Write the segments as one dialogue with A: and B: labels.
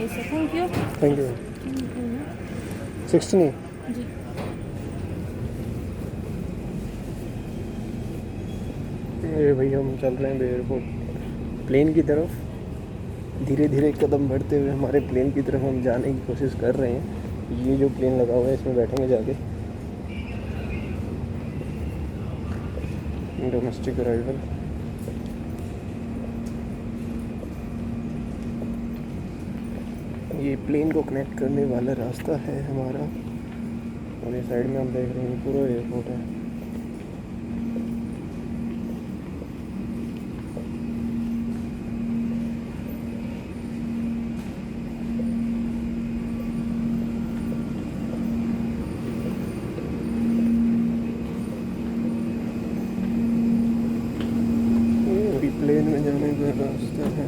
A: Price है। Thank you.
B: Thank you. 16
A: जी।
B: ये भैया हम चल रहे हैं एयरपोर्ट प्लेन की तरफ। धीरे धीरे कदम बढ़ते हुए हमारे प्लेन की तरफ हम जाने की कोशिश कर रहे हैं। ये जो प्लेन लगा हुआ है इसमें बैठेंगे जाके। Domestic arrival. ये प्लेन को कनेक्ट करने वाला रास्ता है हमारा, और ये साइड में हम देख रहे हैं पूरा एयरपोर्ट है। प्लेन में जाने का रास्ता है।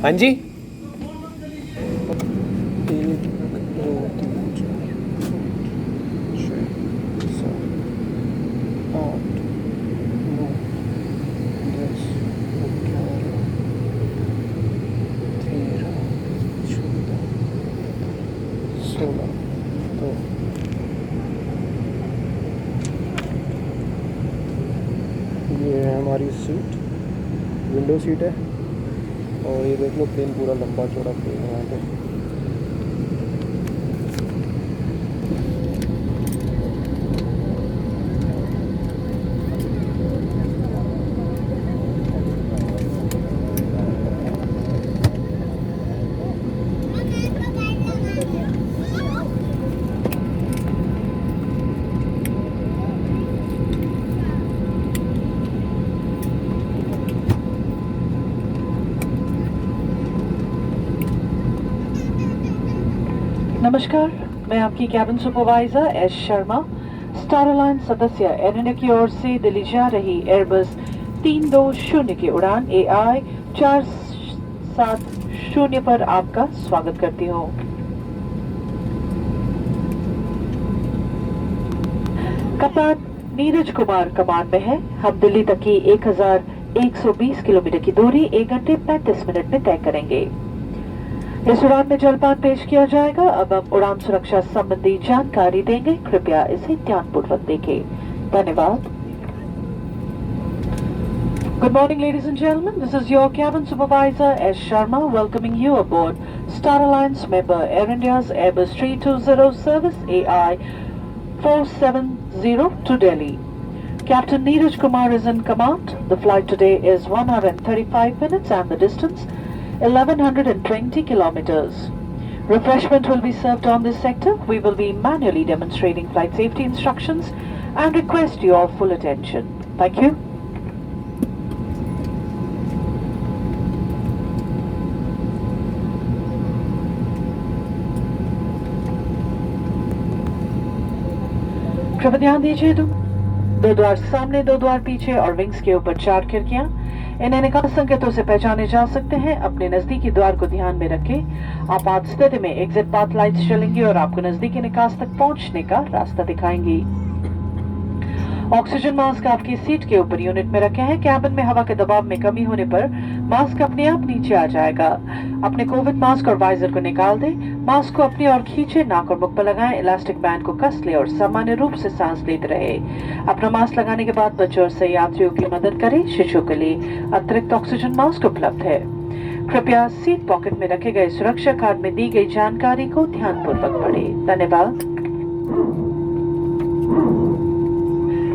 B: हाँ जी। 1 2 3 4 5 6 7 8 9 10 11 13 14 16 तो ये है हमारी सीट, विंडो सीट है। और ये देख लो प्लेन पूरा लंबा चौड़ा प्लेन है यहाँ पे।
C: नमस्कार, मैं आपकी cabin supervisor S Sharma. Star alliance सदस्य एयर इंडिया की ओर से दिल्ली जा रही एयरबस 320 की उड़ान AI 470 पर आपका स्वागत करती हूँ। कप्तान नीरज कुमार कमान में है। हम दिल्ली तक की 1120 किलोमीटर की दूरी 1 घंटे 35 मिनट में तय करेंगे। इस उड़ान में जलपान पेश किया जाएगा। अब हम उड़ान सुरक्षा संबंधी जानकारी देंगे, कृपया इसे ध्यानपूर्वक देखें। धन्यवाद। Good morning, ladies and gentlemen. This is your cabin supervisor S Sharma welcoming you aboard Star Alliance member Air India's Airbus 320 service AI 470 to Delhi. Captain Neeraj Kumar is in command. The flight today is 1 hour and 35 minutes and the distance 1120 kilometers. Refreshment will be served on this sector. We will be manually demonstrating flight safety instructions and request your full attention. Thank you. कृपया ध्यान दीजिए। दो द्वार सामने, दो द्वार पीछे और विंग्स के ऊपर 4 खिड़कियां। इन्हें निकास संकेतों से पहचाने जा सकते हैं। अपने नजदीकी द्वार को ध्यान में रखें। आपात स्थिति में एग्जिट पाथ लाइट्स जलेंगी और आपको नजदीकी निकास तक पहुंचने का रास्ता दिखाएंगी। ऑक्सीजन मास्क आपकी सीट के ऊपर यूनिट में रखे हैं। कैबिन में हवा के दबाव में कमी होने पर मास्क अपने आप नीचे आ जाएगा। अपने कोविड मास्क और वाइजर को निकाल दें। मास्क को अपनी ओर खींचे, नाक और मुख पर लगाएं। इलास्टिक बैंड को कस ले और सामान्य रूप से सांस लेते रहे। अपना मास्क लगाने के बाद बच्चों और सही यात्रियों की मदद करें। शिशुओं के लिए अतिरिक्त ऑक्सीजन मास्क उपलब्ध है। कृपया सीट पॉकेट में रखे गए सुरक्षा कार्ड में दी गई जानकारी को ध्यानपूर्वक पढ़ें। धन्यवाद।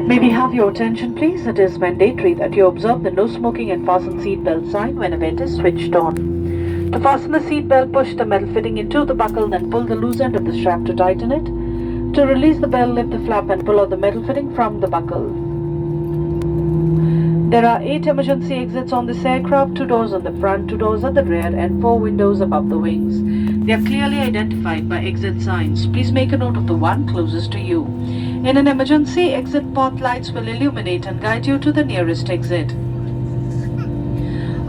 C: May we have your attention please? It is mandatory that you observe the no smoking and fasten seat belt sign whenever it is switched on. To fasten the seat belt, push the metal fitting into the buckle, then pull the loose end of the strap to tighten it. To release the belt, lift the flap and pull out the metal fitting from the buckle. There are 8 emergency exits on this aircraft, 2 doors on the front, 2 doors at the rear, and 4 windows above the wings. They are clearly identified by exit signs. Please make a note of the one closest to you. In an emergency, exit path lights will illuminate and guide you to the nearest exit.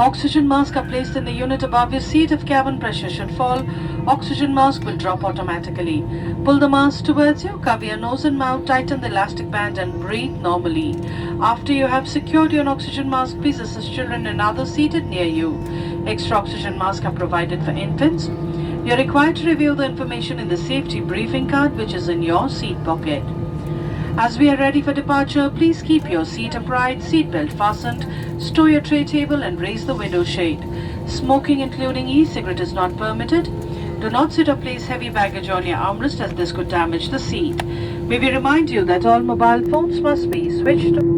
C: Oxygen masks are placed in the unit above your seat. If cabin pressure should fall, oxygen mask will drop automatically. Pull the mask towards you, cover your nose and mouth, tighten the elastic band and breathe normally. After you have secured your oxygen mask, please assist children and others seated near you. Extra oxygen masks are provided for infants. You are required to review the information in the safety briefing card which is in your seat pocket. As we are ready for departure, please keep your seat upright, seatbelt fastened, stow your tray table and raise the window shade. Smoking including e-cigarette is not permitted. Do not sit or place heavy baggage on your armrest as this could damage the seat. May we remind you that all mobile phones must be switched off.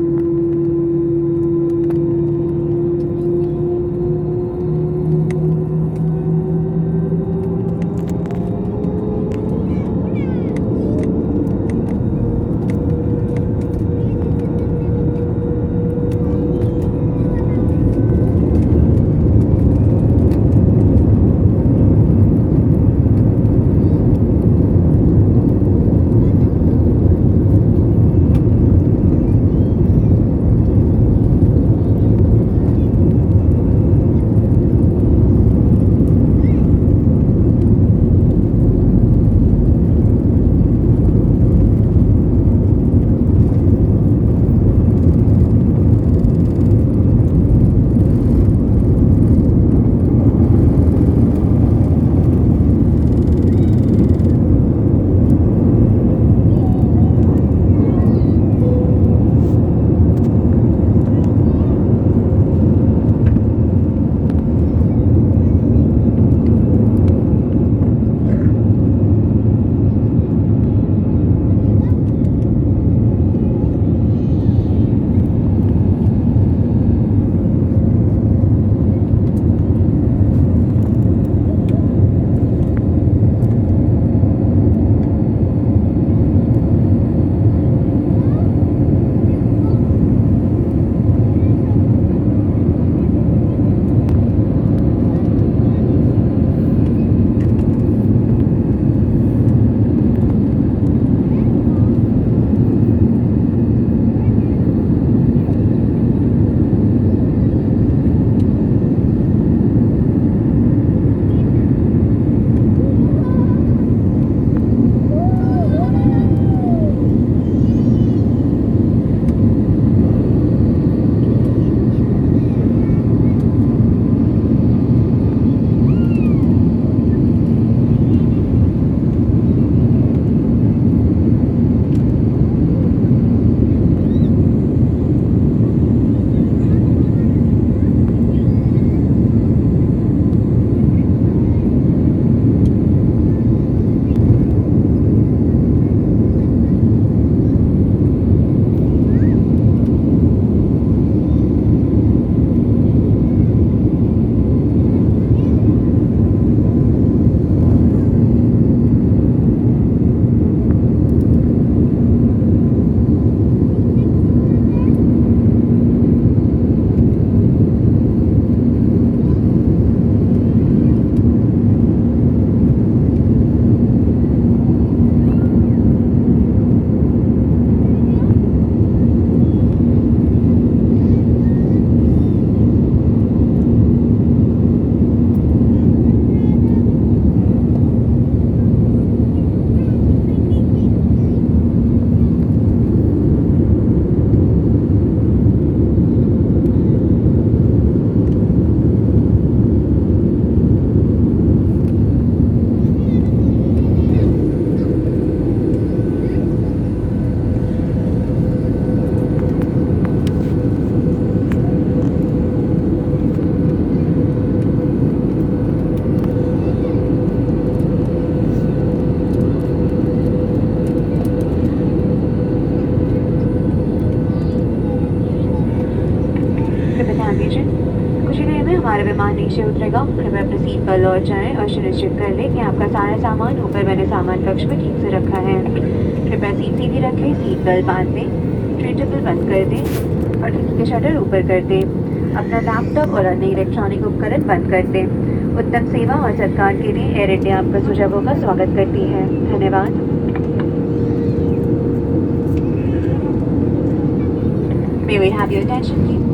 A: हमारा विमान नीचे उतरेगा। कृपया अपने seat पर लौट जाएं और सुनिश्चित कर लें कि आपका सारा सामान ऊपर वाले सामान कक्ष में ठीक से रखा है। कृपया सीट सीधी रखें, सीट बेल्ट बांध दें, ट्रे टेबल बंद कर दें और खिड़की के शटर ऊपर कर दें। अपना लैपटॉप और अन्य इलेक्ट्रॉनिक उपकरण बंद कर दें। उत्तम सेवा और सत्कार के लिए एयर इंडिया आपका सुझावों का स्वागत करती है। धन्यवाद। May we have your attention, please?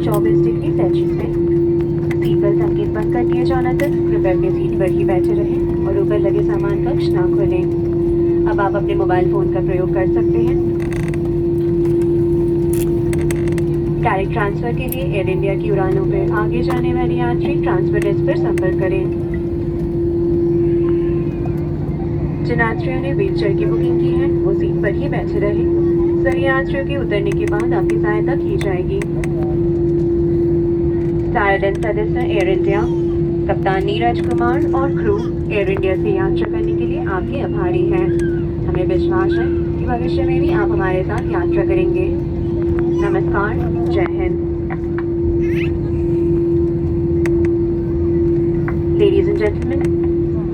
A: 24 degree Celsius पे। सीट बेल्ट संकेत बंद कर दिए जाना तक कृपया अपनी सीट पर ही बैठे रहें और ऊपर लगे सामान कक्ष ना खोलें। अब आप अपने मोबाइल फोन का प्रयोग कर सकते हैं। डायरेक्ट ट्रांसफर के लिए एयर इंडिया की उड़ानों पर आगे जाने वाली यात्री ट्रांसफर डेस्क पर संपर्क करें। जिन यात्रियों ने व्हीलचेयर की बुकिंग की है वो सीट पर ही बैठे रहे। सभी यात्रियों के उतरने के बाद आपकी सहायता की जाएगी। स्टारडेंट सदस्य एयर इंडिया कप्तान नीरज कुमार और क्रू एयर इंडिया से यात्रा करने के लिए आपके आभारी हैं। हमें विश्वास है कि भविष्य में भी आप हमारे साथ यात्रा करेंगे। नमस्कार, जय Hind. Ladies and gentlemen,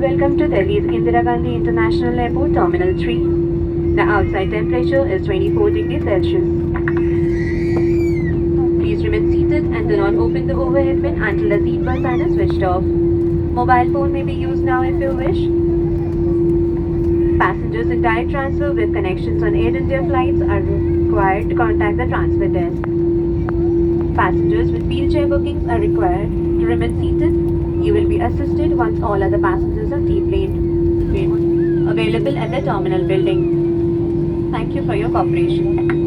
A: welcome to Delhi's Indira Gandhi International Airport Terminal 3. The outside temperature is 24 degrees Celsius. Please remain seated and do not open the overhead bin until the seatbelt sign is switched off. Mobile phone may be used now if you wish. Passengers in direct transfer with connections on Air India flights are required to contact the transfer desk. Passengers with wheelchair bookings are required to remain seated. You will be assisted once all other passengers are deplaned. Available at the terminal building. Thank you for your cooperation.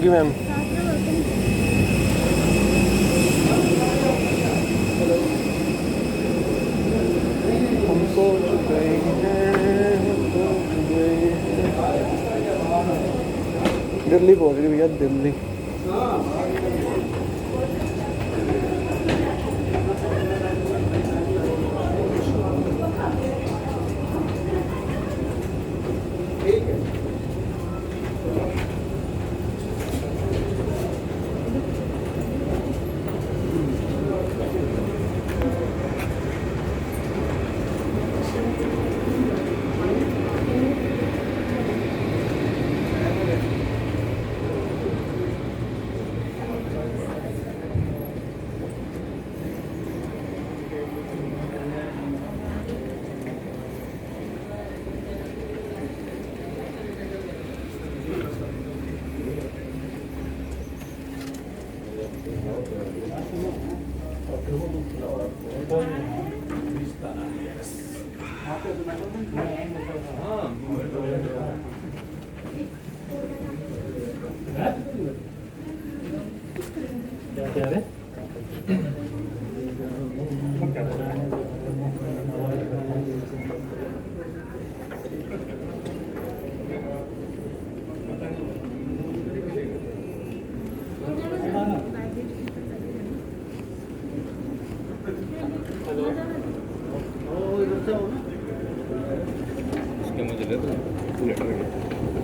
B: Thank you ma'am. हम पहुंच गए हैं, दिल्ली पहुंच गए भैया, दिल्ली।
D: इसके मुझे ले दो लेटर में।